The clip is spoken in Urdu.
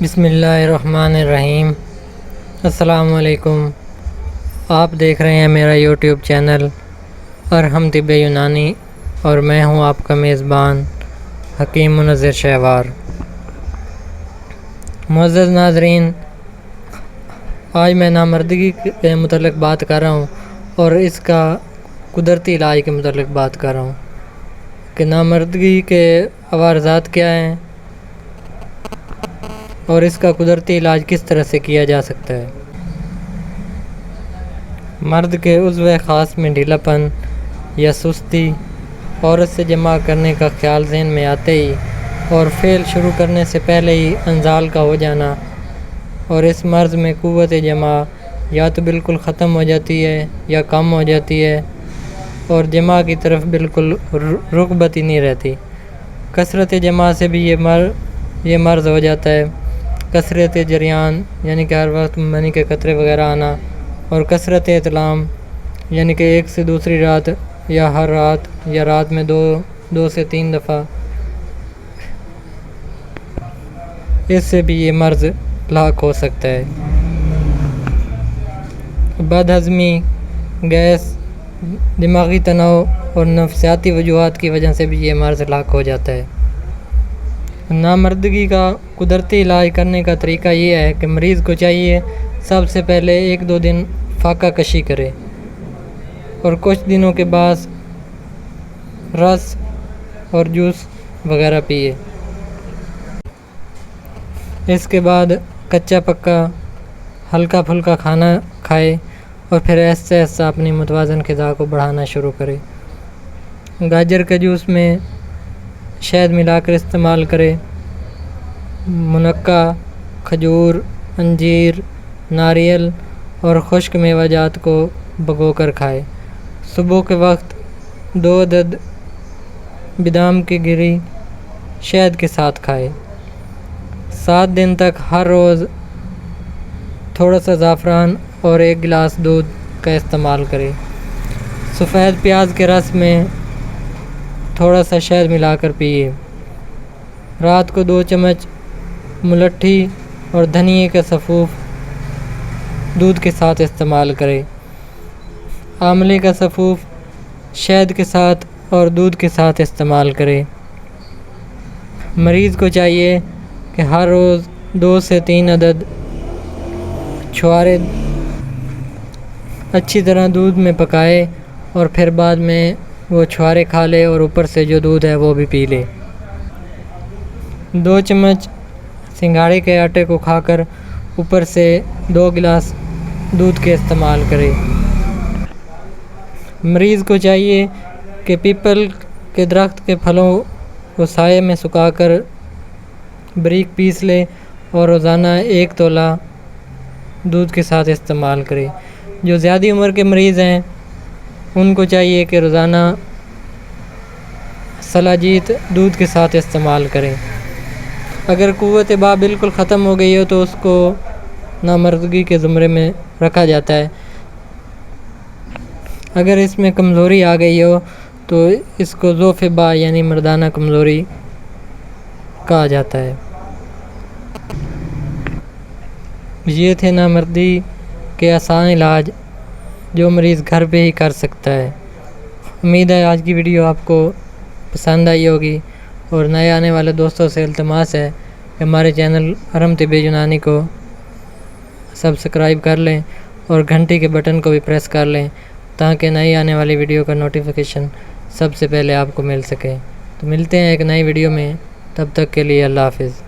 بسم اللہ الرحمن الرحیم۔ السلام علیکم۔ آپ دیکھ رہے ہیں میرا یوٹیوب چینل ارحم طب یونانی اور میں ہوں آپ کا میزبان حکیم منظر شہوار۔ معزز ناظرین، آج میں نامردگی کے متعلق بات کر رہا ہوں اور اس کا قدرتی علاج کے متعلق بات کر رہا ہوں کہ نامردگی کے عوارضات کیا ہیں اور اس کا قدرتی علاج کس طرح سے کیا جا سکتا ہے۔ مرد کے عضو خاص میں ڈھیلا پن یا سستی، عورت سے جماع کرنے کا خیال ذہن میں آتے ہی اور فعل شروع کرنے سے پہلے ہی انزال کا ہو جانا، اور اس مرض میں قوت جماع یا تو بالکل ختم ہو جاتی ہے یا کم ہو جاتی ہے اور جماع کی طرف بالکل رغبت ہی نہیں رہتی۔ کثرت جماع سے بھی یہ مرض ہو جاتا ہے۔ کثرت جریان یعنی کہ ہر وقت منی کے قطرے وغیرہ آنا، اور کثرت احتلام یعنی کہ ایک سے دوسری رات یا ہر رات یا رات میں دو سے تین دفعہ، اس سے بھی یہ مرض لاحق ہو سکتا ہے۔ بد ہضمی، گیس، دماغی تناؤ اور نفسیاتی وجوہات کی وجہ سے بھی یہ مرض لاحق ہو جاتا ہے۔ نامردگی کا قدرتی علاج کرنے کا طریقہ یہ ہے کہ مریض کو چاہیے سب سے پہلے 1-2 دن فاقہ کشی کرے اور کچھ دنوں کے بعد رس اور جوس وغیرہ پیے۔ اس کے بعد کچا پکا ہلکا پھلکا کھانا کھائے اور پھر ایسے اپنی متوازن غذا کو بڑھانا شروع کرے۔ گاجر کے جوس میں شہد ملا کر استعمال کرے۔ منقع، کھجور، انجیر، ناریل اور خشک میوہ جات کو بھگو کر کھائے۔ صبح کے وقت 2 عدد بادام کی گری شہد کے ساتھ کھائے۔ 7 دن تک ہر روز تھوڑا سا زعفران اور 1 گلاس دودھ کا استعمال کرے۔ سفید پیاز کے رس میں تھوڑا سا شہد ملا کر پیے۔ رات کو 2 چمچ ملٹھی اور دھنیے کا سفوف دودھ کے ساتھ استعمال کرے۔ آملے کا سفوف شہد کے ساتھ اور دودھ کے ساتھ استعمال کرے۔ مریض کو چاہیے کہ ہر روز 2 سے 3 عدد چھوارے اچھی طرح دودھ میں پکائے اور پھر بعد میں وہ چھوارے کھا لے اور اوپر سے جو دودھ ہے وہ بھی پی لے۔ 2 چمچ سنگھاڑے کے آٹے کو کھا کر اوپر سے 2 گلاس دودھ کے استعمال کرے۔ مریض کو چاہیے کہ پیپل کے درخت کے پھلوں کو سائے میں سکھا کر باریک پیس لے اور روزانہ 1 تولہ دودھ کے ساتھ استعمال کرے۔ جو زیادہ عمر کے مریض ہیں ان کو چاہیے کہ روزانہ سلاجیت دودھ کے ساتھ استعمال کریں۔ اگر قوت باء بالکل ختم ہو گئی ہو تو اس کو نامردگی کے زمرے میں رکھا جاتا ہے۔ اگر اس میں کمزوری آ گئی ہو تو اس کو ضعف باء یعنی مردانہ کمزوری کہا جاتا ہے۔ یہ تھے نامردی کے آسان علاج جو مریض گھر پہ ہی کر سکتا ہے۔ امید ہے آج کی ویڈیو آپ کو پسند آئی ہوگی، اور نئے آنے والے دوستوں سے التماس ہے کہ ہمارے چینل ارحم طب یونانی کو سبسکرائب کر لیں اور گھنٹی کے بٹن کو بھی پریس کر لیں تاکہ نئی آنے والی ویڈیو کا نوٹیفیکیشن سب سے پہلے آپ کو مل سکے۔ تو ملتے ہیں ایک نئی ویڈیو میں، تب تک کے لیے اللہ حافظ۔